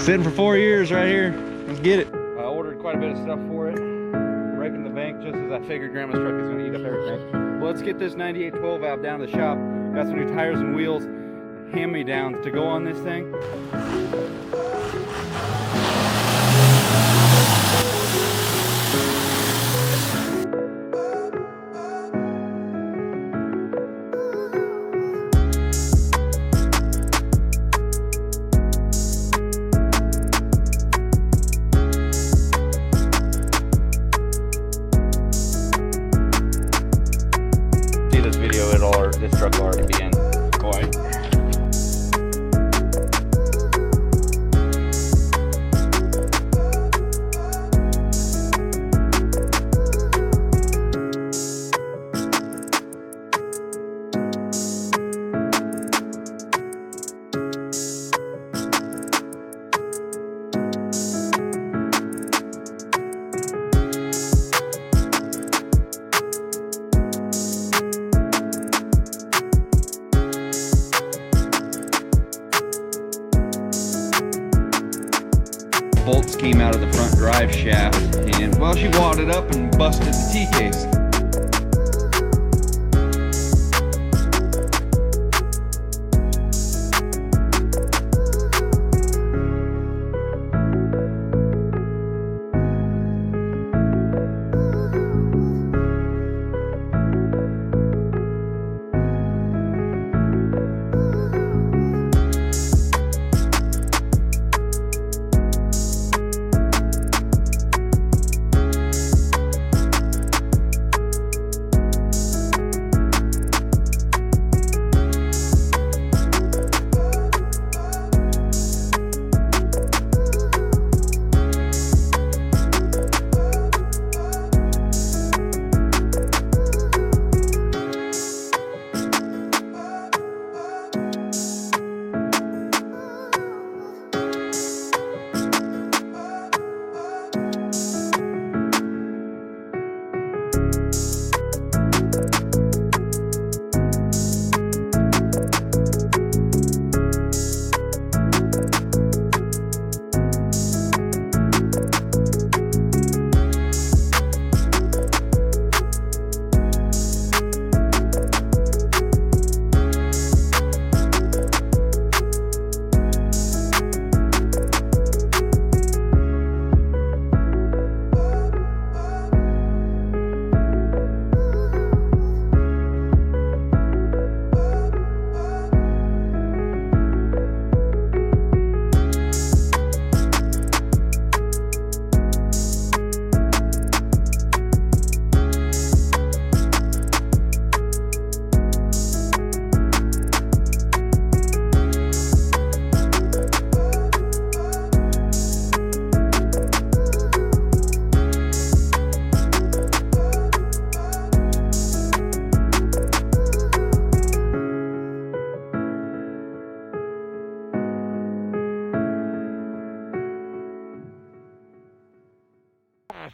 Sitting for 4 years right here. Let's get it. I ordered quite a bit of stuff for it. Breaking the bank just as I figured Grandma's truck is going to eat up everything. Well, let's get this 9812 out down to the shop. Got some new tires and wheels, hand-me-downs to go on this thing. This truck will already be in quite. Bolts came out of the front drive shaft, and well, she wadded up and busted the T-case.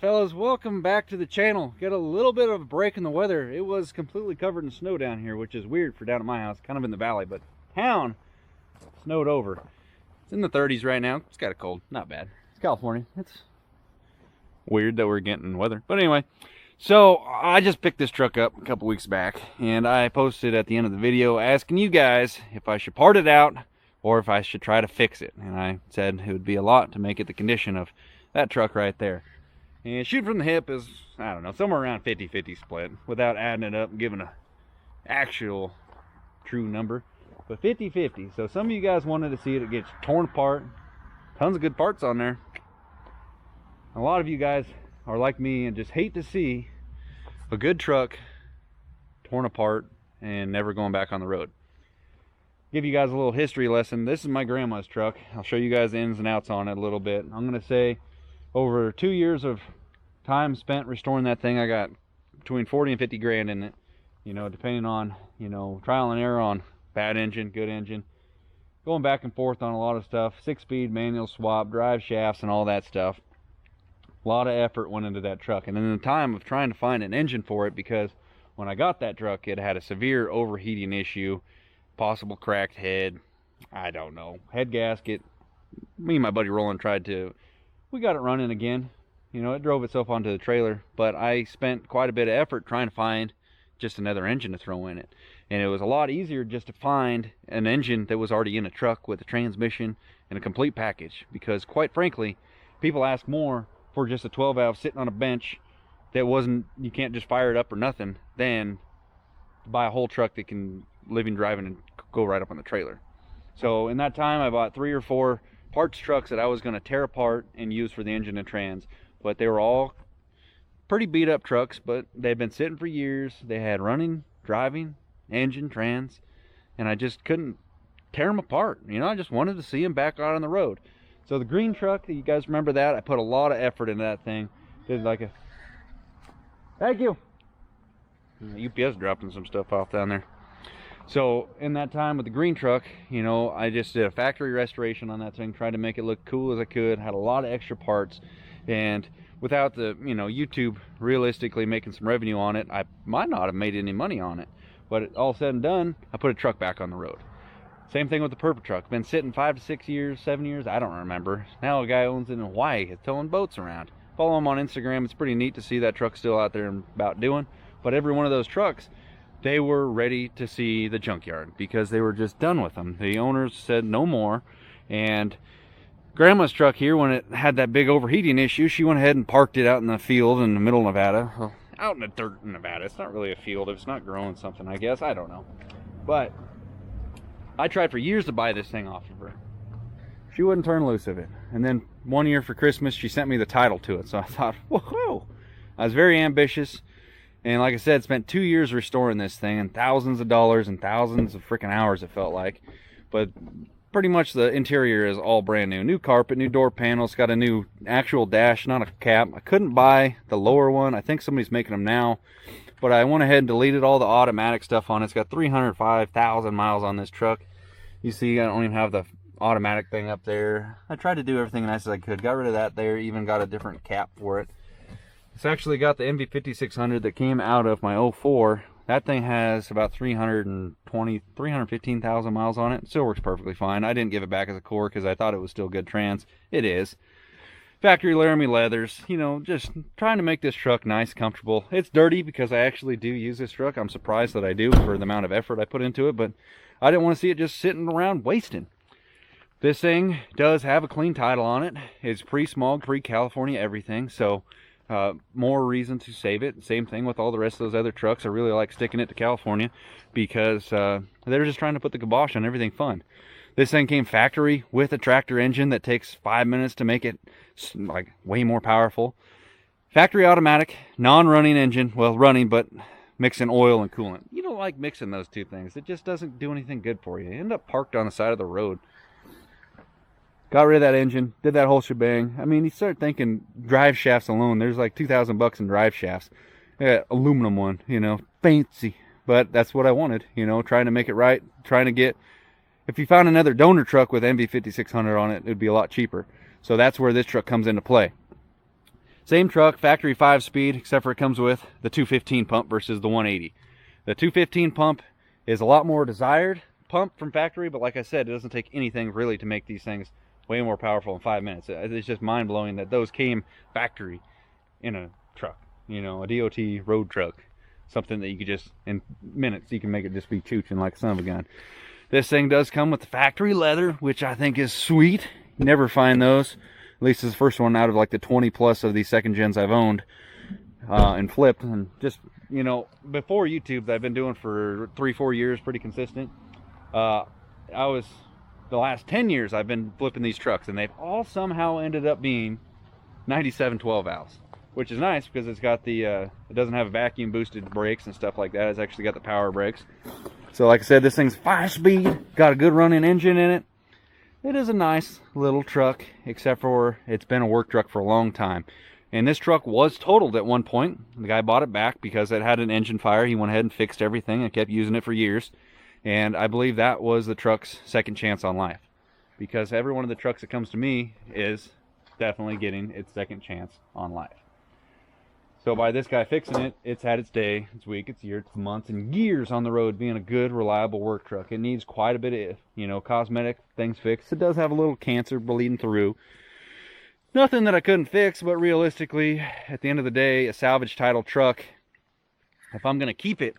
Fellas, welcome back to the channel. Got a little bit of a break in the weather. It was completely covered in snow down here, which is weird for down at my house, kind of in the valley, but town snowed over. It's in the 30s right now. It's kind of cold, not bad. It's California. It's weird that we're getting weather, but anyway. So I just picked this truck up a couple weeks back, and I posted at the end of the video asking you guys if I should part it out or if I should try to fix it. And I said it would be a lot to make it the condition of that truck right there. And shoot from the hip is, I don't know, somewhere around 50-50 split without adding it up and giving an actual true number. But 50-50. So some of you guys wanted to see it. It gets torn apart. Tons of good parts on there. A lot of you guys are like me and just hate to see a good truck torn apart and never going back on the road. Give you guys a little history lesson. This is my grandma's truck. I'll show you guys the ins and outs on it a little bit. I'm going to say over 2 years of time spent restoring that thing, I got between 40 and 50 grand in it, you know, depending on, you know, trial and error on bad engine, good engine, going back and forth on a lot of stuff, 6-speed manual swap, drive shafts and all that stuff. A lot of effort went into that truck, and in the time of trying to find an engine for it, because when I got that truck it had a severe overheating issue, possible cracked head, I don't know, head gasket, me and my buddy Roland we got it running again. You know, it drove itself onto the trailer, but I spent quite a bit of effort trying to find just another engine to throw in it. And it was a lot easier just to find an engine that was already in a truck with a transmission and a complete package, because quite frankly, people ask more for just a 12 valve sitting on a bench that you can't just fire it up or nothing, than buy a whole truck that can living, driving, and go right up on the trailer. So in that time, I bought 3 or 4 parts trucks that I was going to tear apart and use for the engine and trans, but they were all pretty beat up trucks, but they'd been sitting for years. They had running, driving, engine, trans, and I just couldn't tear them apart. You know, I just wanted to see them back out on the road. So the green truck, you guys remember that? I put a lot of effort into that thing. Did like a... Thank you. UPS dropping some stuff off down there. So in that time with the green truck, you know, I just did a factory restoration on that thing, tried to make it look cool as I could, had a lot of extra parts, and without the, you know, YouTube realistically making some revenue on it, I might not have made any money on it. But all said and done, I put a truck back on the road. Same thing with the purple truck. Been sitting 5 to 6 years, 7 years, I don't remember. Now a guy owns it in Hawaii, is towing boats around. Follow him on Instagram. It's pretty neat to see that truck still out there and about doing. But every one of those trucks, they were ready to see the junkyard because they were just done with them. The owners said no more. And Grandma's truck here, when it had that big overheating issue, she went ahead and parked it out in the field in the middle of Nevada. Well, out in the dirt in Nevada. It's not really a field. It's not growing something, I guess. I don't know. But I tried for years to buy this thing off of her. She wouldn't turn loose of it. And then one year for Christmas, she sent me the title to it. So I thought, whoa. I was very ambitious. And like I said, spent 2 years restoring this thing and thousands of dollars and thousands of freaking hours, it felt like. But pretty much the interior is all brand new. New carpet, new door panels, got a new actual dash, not a cap. I couldn't buy the lower one. I think somebody's making them now. But I went ahead and deleted all the automatic stuff on it. It's got 305,000 miles on this truck. You see, I don't even have the automatic thing up there. I tried to do everything nice as I could. Got rid of that there. Even got a different cap for it. It's actually got the MV5600 that came out of my 04. That thing has about 315,000 miles on it. It still works perfectly fine. I didn't give it back as a core because I thought it was still good trans. It is. Factory Laramie leathers, you know, just trying to make this truck nice, comfortable. It's dirty because I actually do use this truck. I'm surprised that I do for the amount of effort I put into it, but I didn't want to see it just sitting around wasting. This thing does have a clean title on it. It's pre-smog, pre-California everything, so more reason to save it. Same thing with all the rest of those other trucks. I really like sticking it to California because they're just trying to put the kibosh on everything fun. This thing came factory with a tractor engine that takes 5 minutes to make it like way more powerful. Factory automatic, non-running engine. Well, running, but mixing oil and coolant. You don't like mixing those two things. It just doesn't do anything good for you. You end up parked on the side of the road. Got rid of that engine, did that whole shebang. I mean, you start thinking drive shafts alone. There's like $2,000 in drive shafts. Yeah, aluminum one, you know, fancy. But that's what I wanted, you know, trying to make it right. Trying to get, if you found another donor truck with MV5600 on it, it would be a lot cheaper. So that's where this truck comes into play. Same truck, factory 5-speed, except for it comes with the 215 pump versus the 180. The 215 pump is a lot more desired pump from factory, but like I said, it doesn't take anything really to make these things way more powerful in 5 minutes. It's just mind-blowing that those came factory in a truck, you know, a DOT road truck, something that you could just, in minutes, you can make it just be chooching like a son of a gun. This thing does come with the factory leather, which I think is sweet. You never find those. At least it's the first one out of like the 20 plus of these second gens I've owned and flipped. And just, you know, before YouTube that I've been doing for 3-4 years, pretty consistent. The last 10 years I've been flipping these trucks, and they've all somehow ended up being 97 12 valves, which is nice because it's got the it doesn't have vacuum boosted brakes and stuff like that. It's actually got the power brakes. So like I said, this thing's 5-speed, got a good running engine in it. It is a nice little truck, except for it's been a work truck for a long time. And this truck was totaled at one point. The guy bought it back because it had an engine fire. He went ahead and fixed everything and kept using it for years. And I believe that was the truck's second chance on life, because every one of the trucks that comes to me is definitely getting its second chance on life. So by this guy fixing it, it's had its day, its week, its year, its months, and years on the road being a good, reliable work truck. It needs quite a bit of, you know, cosmetic things fixed. It does have a little cancer bleeding through. Nothing that I couldn't fix, but realistically, at the end of the day, a salvage title truck, if I'm going to keep it,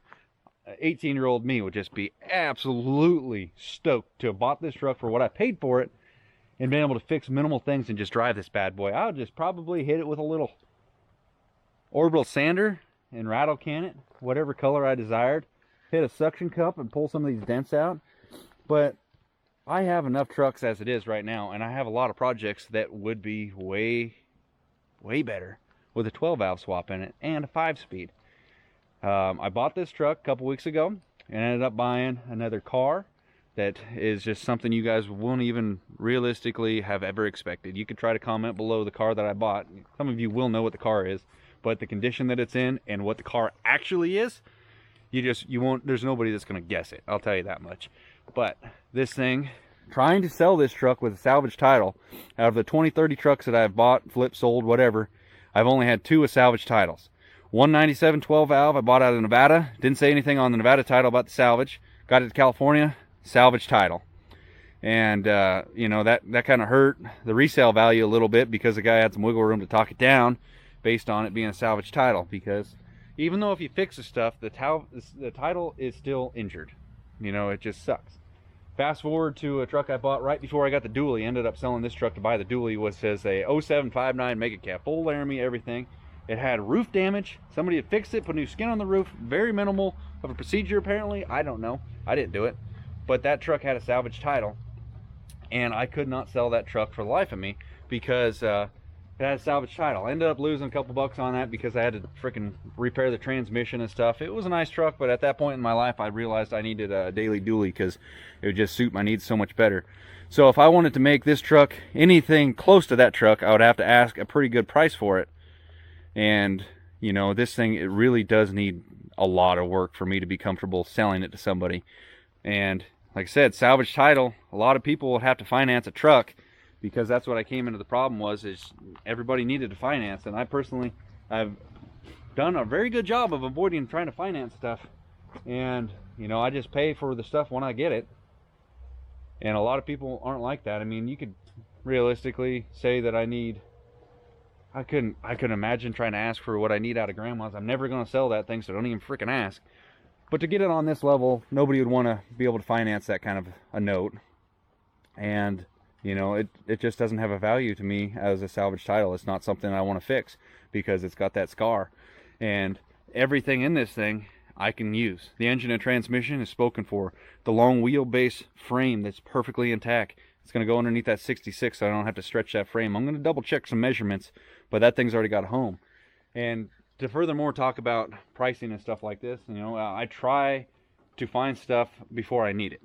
18-year-old me would just be absolutely stoked to have bought this truck for what I paid for it and been able to fix minimal things and just drive this bad boy. I would just probably hit it with a little orbital sander and rattle can it whatever color I desired, hit a suction cup and pull some of these dents out. But I have enough trucks as it is right now, and I have a lot of projects that would be way better with a 12 valve swap in it and a 5-speed. I bought this truck a couple weeks ago and ended up buying another car that is just something you guys won't even realistically have ever expected. You could try to comment below the car that I bought. Some of you will know what the car is, but the condition that it's in and what the car actually is, you won't, there's nobody that's going to guess it. I'll tell you that much. But this thing, trying to sell this truck with a salvage title, out of the 20-30 trucks that I've bought, flipped, sold, whatever, I've only had 2 with salvage titles. 197 12 valve I bought out of Nevada. Didn't say anything on the Nevada title about the salvage. Got it to California, salvage title. And you know, that kind of hurt the resale value a little bit because the guy had some wiggle room to talk it down based on it being a salvage title. Because even though if you fix the stuff, the title is still injured. You know, it just sucks. Fast forward to a truck I bought right before I got the dually. Ended up selling this truck to buy the dually. Was says a 0759 mega cab, full Laramie, everything. It had roof damage. Somebody had fixed it, put new skin on the roof. Very minimal of a procedure apparently. I don't know. I didn't do it. But that truck had a salvage title. And I could not sell that truck for the life of me because it had a salvage title. I ended up losing a couple bucks on that because I had to freaking repair the transmission and stuff. It was a nice truck, but at that point in my life I realized I needed a daily dually because it would just suit my needs so much better. So if I wanted to make this truck anything close to that truck, I would have to ask a pretty good price for it. And you know, this thing, it really does need a lot of work for me to be comfortable selling it to somebody. And like I said, salvage title, a lot of people will have to finance a truck because that's what I came into the problem is everybody needed to finance. And I personally, I've done a very good job of avoiding trying to finance stuff. And you know, I just pay for the stuff when I get it. And a lot of people aren't like that. I mean, you could realistically say that I couldn't imagine trying to ask for what I need out of grandma's. I'm never going to sell that thing, so don't even freaking ask. But to get it on this level, nobody would want to be able to finance that kind of a note. And you know, it just doesn't have a value to me as a salvage title. It's not something I want to fix because it's got that scar. And everything in this thing I can use. The engine and transmission is spoken for. The long wheelbase frame that's perfectly intact. It's going to go underneath that 66 so I don't have to stretch that frame. I'm going to double check some measurements, but that thing's already got a home. And to furthermore talk about pricing and stuff like this, you know, I try to find stuff before I need it.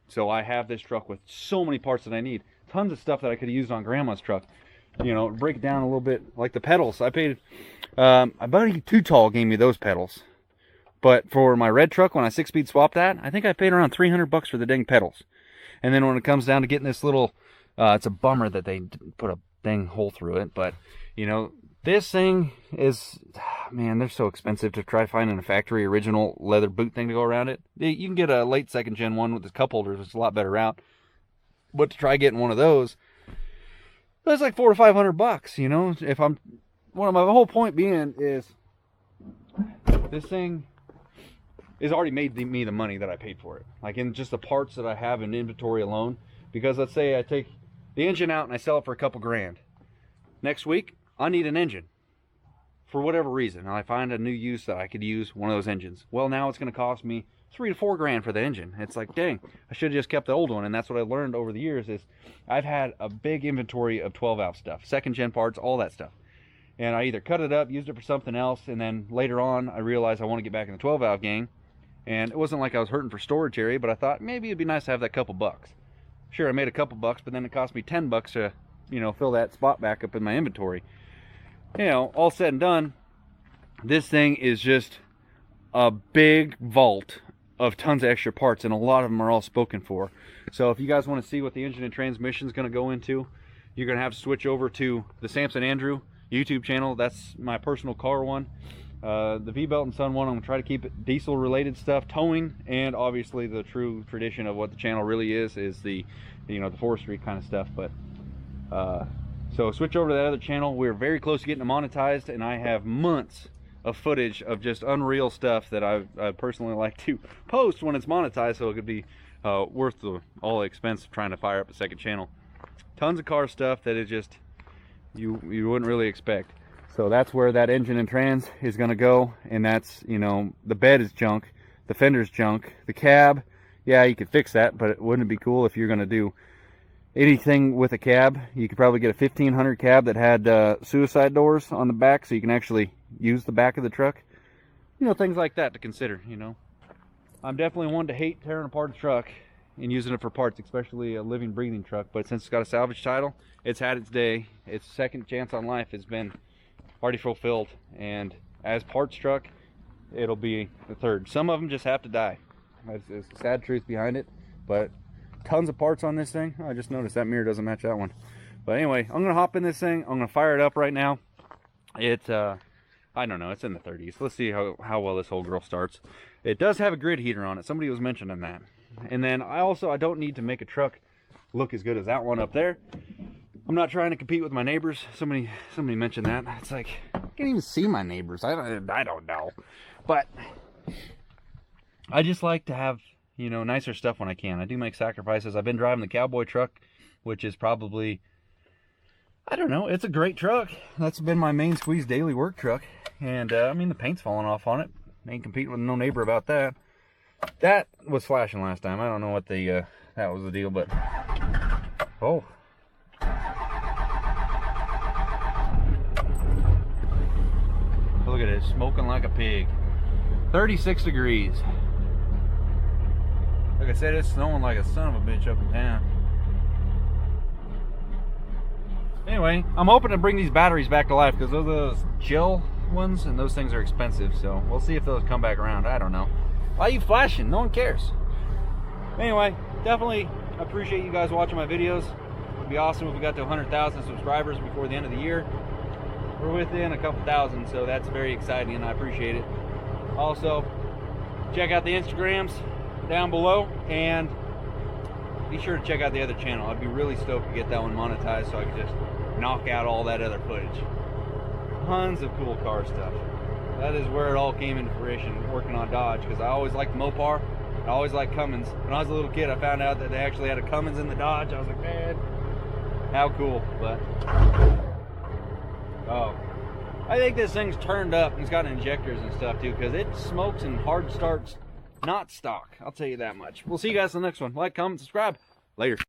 So I have this truck with so many parts that I need. Tons of stuff that I could have used on grandma's truck. You know, break it down a little bit, like the pedals. I paid, my buddy Too Tall gave me those pedals. But for my red truck, when I 6-speed swapped that, I think I paid around 300 bucks for the dang pedals. And then when it comes down to getting this little, it's a bummer that they put a dang hole through it. But, you know, this thing is, man, they're so expensive to try finding a factory original leather boot thing to go around it. You can get a late 2nd gen one with the cup holders, which is a lot better out. But to try getting one of those, that's like $400 to $500, you know. If I'm, my whole point being is, this thing is already made me the money that I paid for it. Like in just the parts that I have in inventory alone. Because let's say I take the engine out and I sell it for a couple grand. Next week, I need an engine. For whatever reason. And I find a new use that I could use one of those engines. Well, now it's going to cost me $3 to $4 grand for the engine. It's like, dang, I should have just kept the old one. And that's what I learned over the years is I've had a big inventory of 12 valve stuff. 2nd gen parts, all that stuff. And I either cut it up, used it for something else, and then later on I realized I want to get back in the 12 valve game. And it wasn't like I was hurting for storage area, but I thought maybe it'd be nice to have that couple bucks. Sure, I made a couple bucks, but then it cost me 10 bucks to, you know, fill that spot back up in my inventory. You know, all said and done, this thing is just a big vault of tons of extra parts, and a lot of them are all spoken for. So if you guys want to see what the engine and transmission is going to go into, you're going to have to switch over to the SAMSON Andrew YouTube channel. That's my personal car one. The V-Belt and Son one, I'm gonna try to keep it diesel related stuff, towing, and obviously the true tradition of what the channel really is the, you know, the forestry kind of stuff. But so switch over to that other channel. We're very close to getting it monetized, and I have months of footage of just unreal stuff that I personally like to post when it's monetized, so it could be worth all the expense of trying to fire up a second channel. Tons of car stuff that is just you wouldn't really expect. So that's where that engine and trans is going to go, and that's, you know, the bed is junk, the fender's junk, the cab, yeah, you could fix that, but wouldn't it be cool if you're going to do anything with a cab? You could probably get a 1500 cab that had suicide doors on the back, so you can actually use the back of the truck. You know, things like that to consider, you know. I'm definitely one to hate tearing apart a truck and using it for parts, especially a living, breathing truck, but since it's got a salvage title, it's had its day. Its second chance on life has been already fulfilled, and as parts truck, it'll be the third. Some of them just have to die. That's the sad truth behind it, but tons of parts on this thing. I just noticed that mirror doesn't match that one. But anyway, I'm gonna hop in this thing. I'm gonna fire it up right now. It I don't know, it's in the 30s. Let's see how well this whole girl starts. It does have a grid heater on it. Somebody was mentioning that. And then I don't need to make a truck look as good as that one up there. I'm not trying to compete with my neighbors. Somebody mentioned that. It's like, I can't even see my neighbors. I don't know. But I just like to have, you know, nicer stuff when I can. I do make sacrifices. I've been driving the cowboy truck, which is probably, I don't know, it's a great truck. That's been my main squeeze daily work truck. And I mean, the paint's falling off on it. Ain't competing with no neighbor about that. That was flashing last time. I don't know what the that was the deal, but oh. Look at it, smoking like a pig. 36 degrees. Like I said, it's snowing like a son of a bitch up in town. Anyway, I'm hoping to bring these batteries back to life, because those are those gel ones, and those things are expensive, so we'll see if those come back around. I don't know. Why are you flashing? No one cares. Anyway, definitely appreciate you guys watching my videos. It'd be awesome if we got to 100,000 subscribers before the end of the year. We're within a couple thousand, so that's very exciting, and I appreciate it. Also, check out the Instagrams down below, and be sure to check out the other channel. I'd be really stoked to get that one monetized so I could just knock out all that other footage. Tons of cool car stuff. That is where it all came into fruition, working on Dodge, because I always liked Mopar. I always liked Cummins. When I was a little kid, I found out that they actually had a Cummins in the Dodge. I was like, man, how cool. But oh, I think this thing's turned up, and it's got injectors and stuff too, because it smokes and hard starts not stock. I'll tell you that much. We'll see you guys in the next one. Like, comment, subscribe. Later.